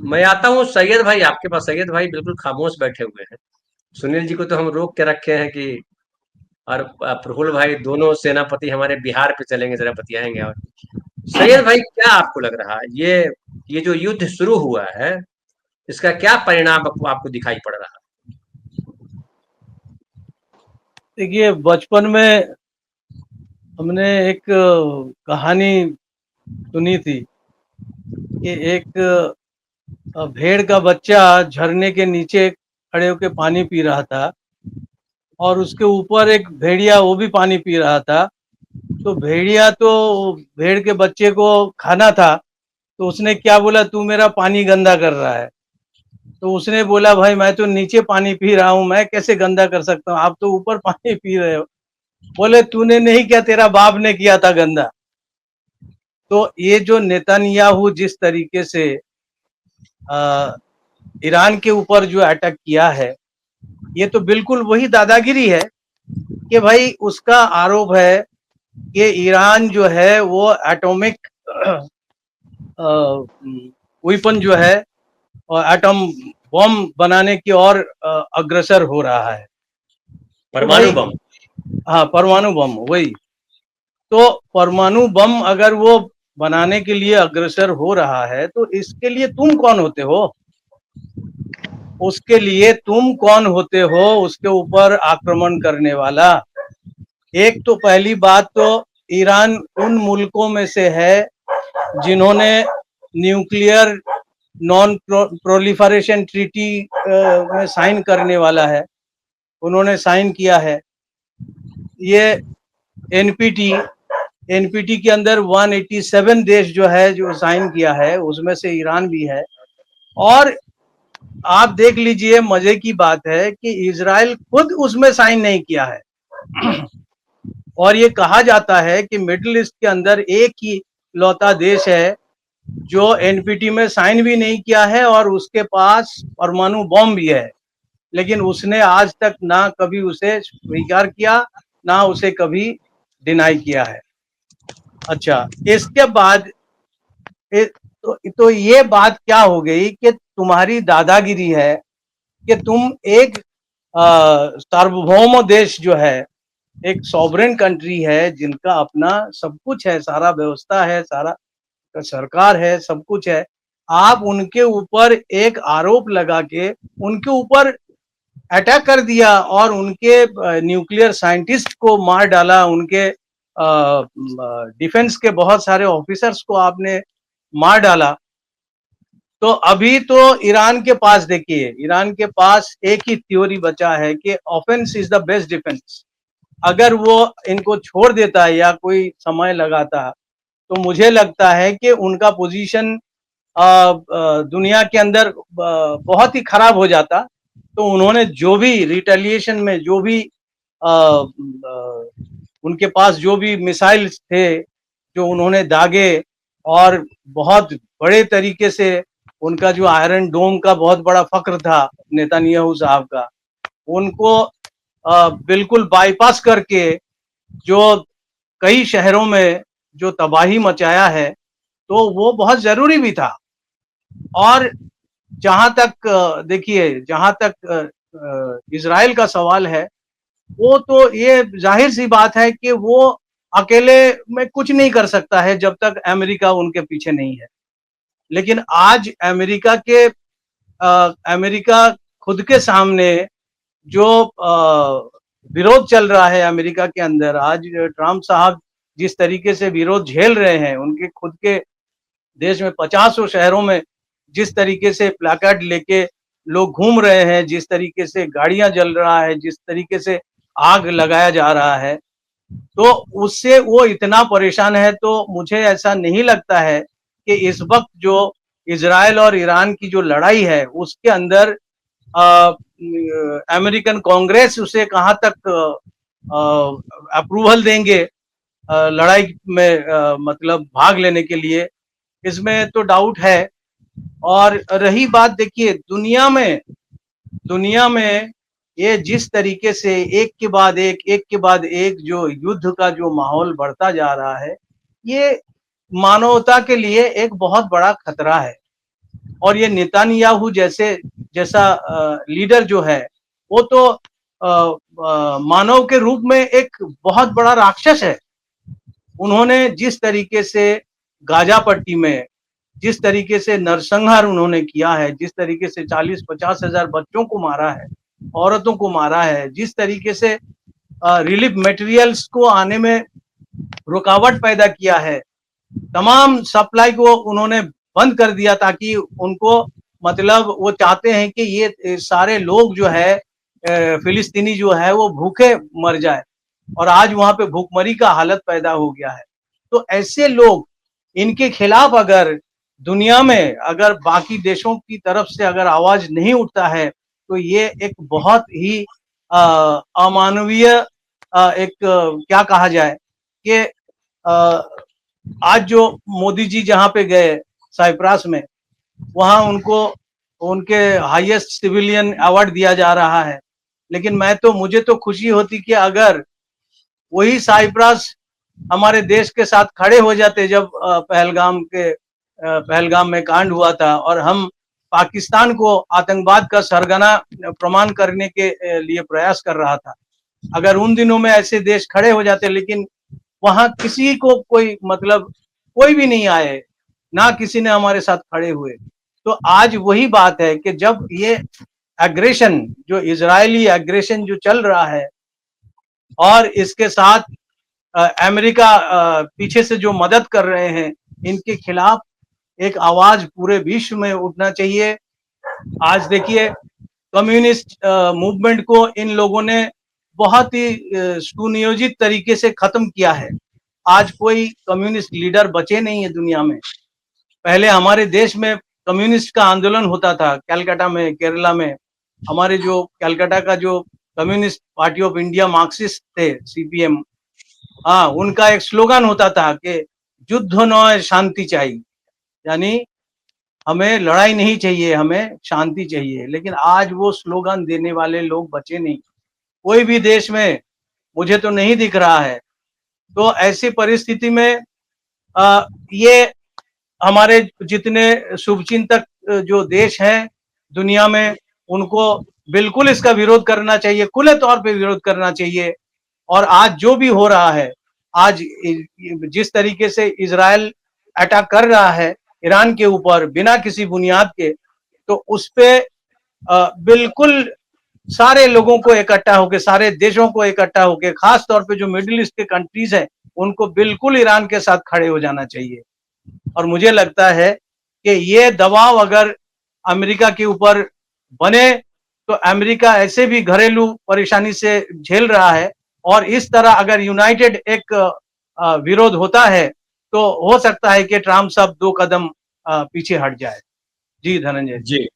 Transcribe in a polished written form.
मैं आता हूँ सैयद भाई आपके पास। सैयद भाई बिल्कुल खामोश बैठे हुए हैं। सुनील जी को तो हम रोक के रखे हैं कि, और प्रफुल्ल भाई दोनों सेनापति हमारे बिहार पे चलेंगे, जरा बतियाएंगे। और सैयद भाई, क्या आपको लग रहा है ये जो युद्ध शुरू हुआ है, इसका क्या परिणाम आपको दिखाई पड़ रहा देखिए, बचपन में हमने एक कहानी सुनी थी कि एक भेड़ का बच्चा झरने के नीचे खड़े होकर पानी पी रहा था और उसके ऊपर एक भेड़िया वो भी पानी पी रहा था। तो भेड़िया तो भेड़ के बच्चे को खाना था, तो उसने क्या बोला, तू मेरा पानी गंदा कर रहा है। तो उसने बोला, भाई मैं तो नीचे पानी पी रहा हूँ, मैं कैसे गंदा कर सकता हूँ, आप तो ऊपर पानी पी रहे हो। बोले, तूने नहीं किया, तेरा बाप ने किया था गंदा। तो ये जो नेतन्याहू जिस तरीके से ईरान के ऊपर जो अटैक किया है, ये तो बिल्कुल वही दादागिरी है कि भाई उसका आरोप है कि ईरान जो है वो एटॉमिक वेपन जो है और एटम बम बनाने की ओर अग्रसर हो रहा है। तो परमाणु भाई, बम? हाँ, परमाणु बम वही। तो परमाणु बम अगर वो बनाने के लिए अग्रसर हो रहा है, तो इसके लिए तुम कौन होते हो? उसके लिए तुम कौन होते हो उसके ऊपर आक्रमण करने वाला? एक तो पहली बात तो ईरान उन मुल्कों में से है जिन्होंने न्यूक्लियर नॉन प्रोलिफरेशन ट्रीटी में साइन करने वाला है, उन्होंने साइन किया है। ये एनपीटी एनपीटी के अंदर 187 देश जो है जो साइन किया है, उसमें से ईरान भी है। और आप देख लीजिए, मजे की बात है कि इजराइल खुद उसमें साइन नहीं किया है। और ये कहा जाता है कि मिडिल ईस्ट के अंदर एक ही लौता देश है जो एनपीटी में साइन भी नहीं किया है और उसके पास परमाणु बम भी है, लेकिन उसने आज तक ना कभी उसे स्वीकार किया, ना उसे कभी डिनाई किया है। अच्छा, इसके बाद तो ये बात क्या हो गई कि तुम्हारी दादागिरी है कि तुम एक सार्वभौम देश जो है, एक सॉवरेन कंट्री है जिनका अपना सब कुछ है, सारा व्यवस्था है, सारा सरकार है, सब कुछ है, आप उनके ऊपर एक आरोप लगा के उनके ऊपर अटैक कर दिया और उनके न्यूक्लियर साइंटिस्ट को मार डाला, उनके डिफेंस के बहुत सारे ऑफिसर्स को आपने मार डाला। तो अभी तो ईरान के पास देखिए, ईरान के पास एक ही थ्योरी बचा है कि offence is the best defence. अगर वो इनको छोड़ देता या कोई समय लगाता, तो मुझे लगता है कि उनका पोजीशन दुनिया के अंदर बहुत ही खराब हो जाता। तो उन्होंने जो भी रिटेलिएशन में जो भी उनके पास जो भी मिसाइल्स थे जो उन्होंने दागे, और बहुत बड़े तरीके से उनका जो आयरन डोम का बहुत बड़ा फक्र था नेतन्याहू साहब का, उनको बिल्कुल बाईपास करके जो कई शहरों में जो तबाही मचाया है, तो वो बहुत जरूरी भी था। और जहां तक देखिए, जहां तक इजराइल का सवाल है, वो तो ये जाहिर सी बात है कि वो अकेले में कुछ नहीं कर सकता है जब तक अमेरिका उनके पीछे नहीं है। लेकिन आज अमेरिका खुद के सामने जो विरोध चल रहा है अमेरिका के अंदर, आज ट्रम्प साहब जिस तरीके से विरोध झेल रहे हैं, उनके खुद के देश में 50 शहरों में जिस तरीके से प्लाकार्ड लेके लोग घूम रहे हैं, जिस तरीके से गाड़ियां जल रहा है, जिस तरीके से आग लगाया जा रहा है, तो उससे वो इतना परेशान है। तो मुझे ऐसा नहीं लगता है कि इस वक्त जो इजराइल और ईरान की जो लड़ाई है उसके अंदर अमेरिकन कांग्रेस उसे कहां तक अप्रूवल देंगे लड़ाई में, मतलब भाग लेने के लिए, इसमें तो डाउट है। और रही बात, देखिए, दुनिया में ये जिस तरीके से एक के बाद एक जो युद्ध का जो माहौल बढ़ता जा रहा है, ये मानवता के लिए एक बहुत बड़ा खतरा है। और ये नेतान्याहू जैसा लीडर जो है वो तो मानव के रूप में एक बहुत बड़ा राक्षस है। उन्होंने जिस तरीके से गाजा पट्टी में जिस तरीके से नरसंहार उन्होंने किया है, जिस तरीके से 40-50 हजार बच्चों को मारा है, औरतों को मारा है, जिस तरीके से रिलीफ मटेरियल्स को आने में रुकावट पैदा किया है, तमाम सप्लाई को उन्होंने बंद कर दिया ताकि उनको मतलब वो चाहते हैं कि ये सारे लोग जो है फिलिस्तीनी जो है वो भूखे मर जाए और आज वहां पे भूखमरी का हालत पैदा हो गया है। तो ऐसे लोग इनके खिलाफ अगर दुनिया में अगर बाकी देशों की तरफ से अगर आवाज नहीं उठता है तो ये एक बहुत ही अमानवीय एक क्या कहा जाए कि आज जो मोदी जी जहां पे गए साइप्रस में, वहां उनको उनके हाईएस्ट सिविलियन अवार्ड दिया जा रहा है। लेकिन मुझे तो खुशी होती कि अगर वही साइप्रस हमारे देश के साथ खड़े हो जाते जब पहलगाम में कांड हुआ था और हम पाकिस्तान को आतंकवाद का सरगना प्रमाण करने के लिए प्रयास कर रहा था। अगर उन दिनों में ऐसे देश खड़े हो जाते, लेकिन वहां किसी को कोई मतलब कोई भी नहीं आए, ना किसी ने हमारे साथ खड़े हुए। तो आज वही बात है कि जब ये एग्रेशन जो इजरायली एग्रेशन जो चल रहा है और इसके साथ अमेरिका पीछे से जो मदद कर रहे हैं, इनके खिलाफ एक आवाज पूरे विश्व में उठना चाहिए। आज देखिए कम्युनिस्ट मूवमेंट को इन लोगों ने बहुत ही सुनियोजित तरीके से खत्म किया है। आज कोई कम्युनिस्ट लीडर बचे नहीं है दुनिया में। पहले हमारे देश में कम्युनिस्ट का आंदोलन होता था, कलकत्ता में, केरला में। हमारे जो कलकत्ता का जो communist party of India Marxist थे, सीपीएम, हाँ, उनका एक स्लोगन होता था कि युद्ध न शांति चाहिए, यानी हमें लड़ाई नहीं चाहिए, हमें शांति चाहिए। लेकिन आज वो स्लोगन देने वाले लोग बचे नहीं, कोई भी देश में मुझे तो नहीं दिख रहा है। तो ऐसी परिस्थिति में ये हमारे जितने शुभचिंतक जो देश हैं दुनिया में, उनको बिल्कुल इसका विरोध करना चाहिए, खुले तौर पे विरोध करना चाहिए। और आज जो भी हो रहा है, आज जिस तरीके से इजराइल अटैक कर रहा है ईरान के ऊपर बिना किसी बुनियाद के, तो उस पे बिल्कुल सारे लोगों को इकट्ठा होके, सारे देशों को इकट्ठा होके, खास तौर पे जो मिडिल ईस्ट के कंट्रीज हैं, उनको बिल्कुल ईरान के साथ खड़े हो जाना चाहिए। और मुझे लगता है कि ये दबाव अगर अमेरिका के ऊपर बने तो अमेरिका ऐसे भी घरेलू परेशानी से झेल रहा है, और इस तरह अगर यूनाइटेड एक विरोध होता है तो हो सकता है कि ट्रम्प साहब 2 कदम पीछे हट जाए। जी धनंजय। जी